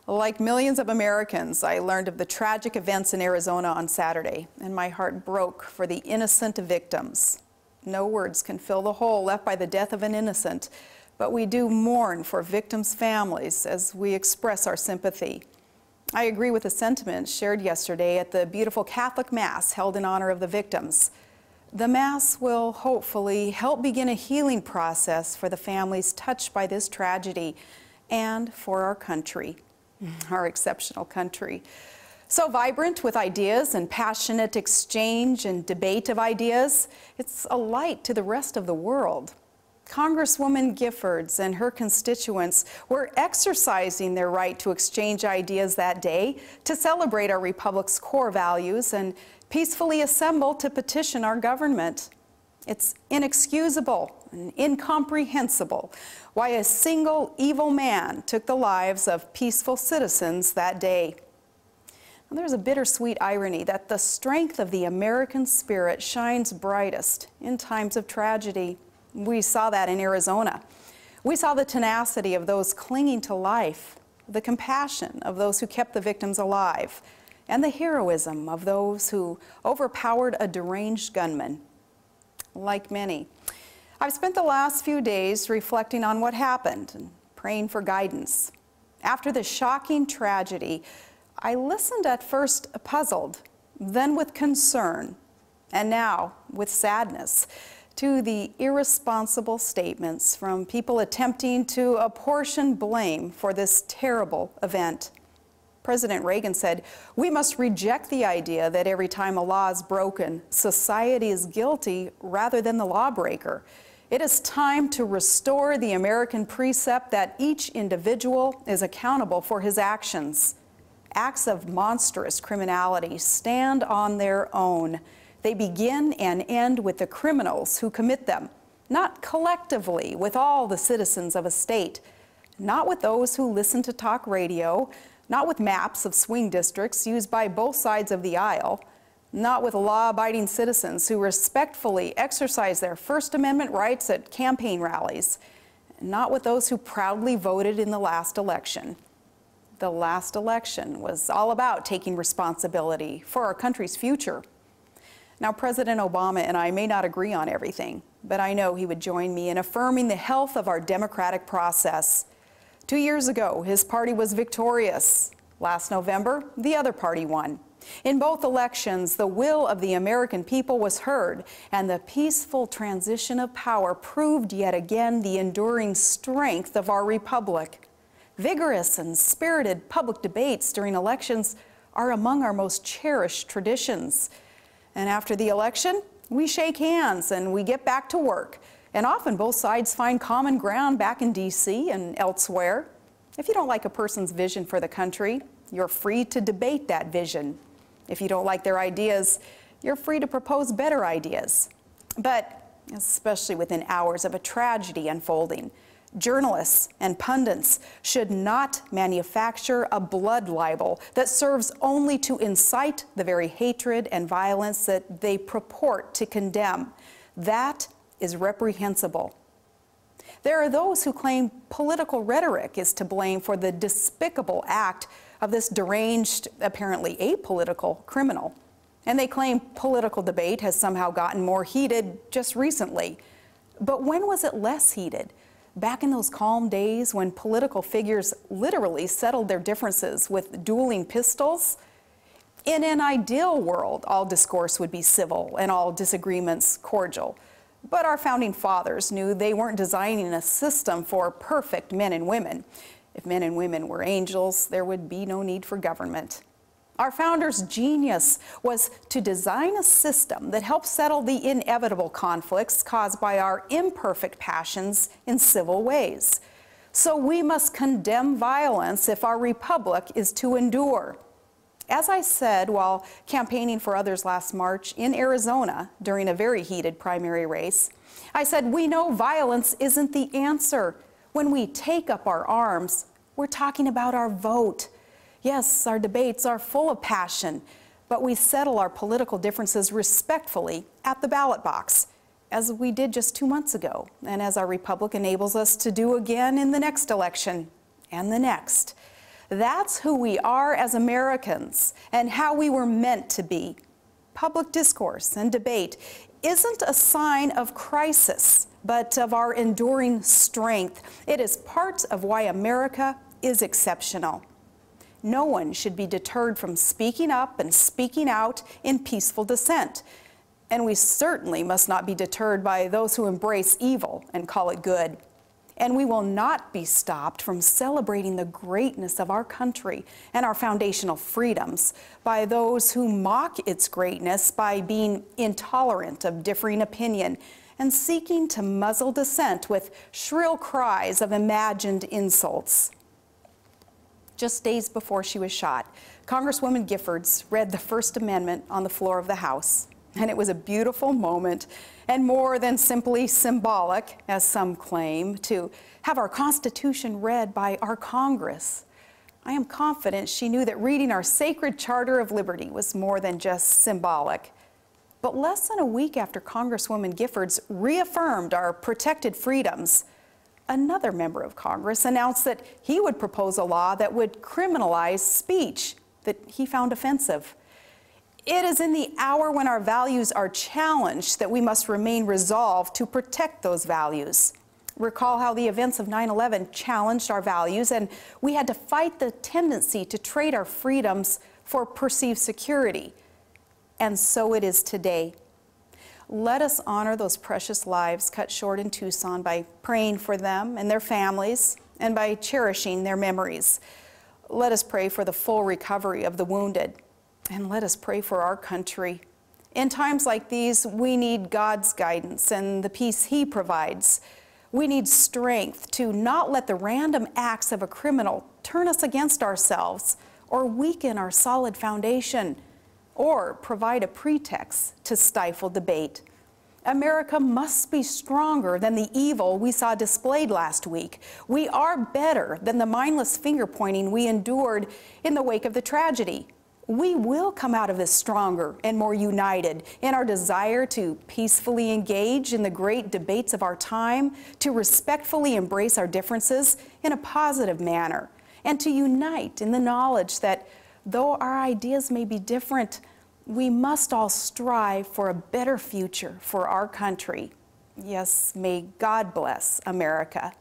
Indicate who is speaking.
Speaker 1: Like millions of Americans, I learned of the tragic events in Arizona on Saturday, and my heart broke for the innocent victims. No words can fill the hole left by the death of an innocent, but we do mourn for victims' families as we express our sympathy. I agree with the sentiments shared yesterday at the beautiful Catholic Mass held in honor of the victims. The Mass will hopefully help begin a healing process for the families touched by this tragedy and for our country. Our exceptional country. So vibrant with ideas and passionate exchange and debate of ideas, it's a light to the rest of the world. Congresswoman Giffords and her constituents were exercising their right to exchange ideas that day to celebrate our republic's core values and peacefully assemble to petition our government. It's inexcusable and incomprehensible why a single evil man took the lives of peaceful citizens that day. Now, there's a bittersweet irony that the strength of the American spirit shines brightest in times of tragedy. We saw that in Arizona. We saw the tenacity of those clinging to life, the compassion of those who kept the victims alive, and the heroism of those who overpowered a deranged gunman. Like many, I've spent the last few days reflecting on what happened and praying for guidance. After this shocking tragedy, I listened at first puzzled, then with concern, and now with sadness to the irresponsible statements from people attempting to apportion blame for this terrible event. President Reagan said, "We must reject the idea that every time a law is broken, society is guilty rather than the lawbreaker. It is time to restore the American precept that each individual is accountable for his actions. Acts of monstrous criminality stand on their own. They begin and end with the criminals who commit them, not collectively with all the citizens of a state, not with those who listen to talk radio, not with maps of swing districts used by both sides of the aisle, not with law-abiding citizens who respectfully exercise their First Amendment rights at campaign rallies, not with those who proudly voted in the last election." The last election was all about taking responsibility for our country's future. Now, President Obama and I may not agree on everything, but I know he would join me in affirming the health of our democratic process. 2 years ago, his party was victorious. Last November, the other party won. In both elections, the will of the American people was heard, and the peaceful transition of power proved yet again the enduring strength of our republic. Vigorous and spirited public debates during elections are among our most cherished traditions. And after the election, we shake hands and we get back to work. And often both sides find common ground back in D.C. and elsewhere. If you don't like a person's vision for the country, you're free to debate that vision. If you don't like their ideas, you're free to propose better ideas. But especially within hours of a tragedy unfolding, journalists and pundits should not manufacture a blood libel that serves only to incite the very hatred and violence that they purport to condemn. That is reprehensible. There are those who claim political rhetoric is to blame for the despicable act of this deranged, apparently apolitical criminal. And they claim political debate has somehow gotten more heated just recently. But when was it less heated? Back in those calm days when political figures literally settled their differences with dueling pistols? In an ideal world, all discourse would be civil and all disagreements cordial. But our founding fathers knew they weren't designing a system for perfect men and women. If men and women were angels, there would be no need for government. Our founders' genius was to design a system that helped settle the inevitable conflicts caused by our imperfect passions in civil ways. So we must condemn violence if our republic is to endure. As I said while campaigning for others last March in Arizona during a very heated primary race, I said we know violence isn't the answer. When we take up our arms, we're talking about our vote. Yes, our debates are full of passion, but we settle our political differences respectfully at the ballot box, as we did just 2 months ago, and as our republic enables us to do again in the next election and the next. That's who we are as Americans and how we were meant to be. Public discourse and debate isn't a sign of crisis, but of our enduring strength. It is part of why America is exceptional. No one should be deterred from speaking up and speaking out in peaceful dissent. And we certainly must not be deterred by those who embrace evil and call it good. And we will not be stopped from celebrating the greatness of our country and our foundational freedoms by those who mock its greatness by being intolerant of differing opinion and seeking to muzzle dissent with shrill cries of imagined insults. Just days before she was shot, Congresswoman Giffords read the First Amendment on the floor of the House. And it was a beautiful moment, and more than simply symbolic, as some claim, to have our Constitution read by our Congress. I am confident she knew that reading our sacred Charter of Liberty was more than just symbolic. But less than a week after Congresswoman Giffords reaffirmed our protected freedoms, another member of Congress announced that he would propose a law that would criminalize speech that he found offensive. It is in the hour when our values are challenged that we must remain resolved to protect those values. Recall how the events of 9/11 challenged our values, and we had to fight the tendency to trade our freedoms for perceived security. And so it is today. Let us honor those precious lives cut short in Tucson by praying for them and their families and by cherishing their memories. Let us pray for the full recovery of the wounded. And let us pray for our country. In times like these, we need God's guidance and the peace He provides. We need strength to not let the random acts of a criminal turn us against ourselves or weaken our solid foundation or provide a pretext to stifle debate. America must be stronger than the evil we saw displayed last week. We are better than the mindless finger-pointing we endured in the wake of the tragedy. We will come out of this stronger and more united in our desire to peacefully engage in the great debates of our time, to respectfully embrace our differences in a positive manner, and to unite in the knowledge that though our ideas may be different, we must all strive for a better future for our country. Yes, may God bless America.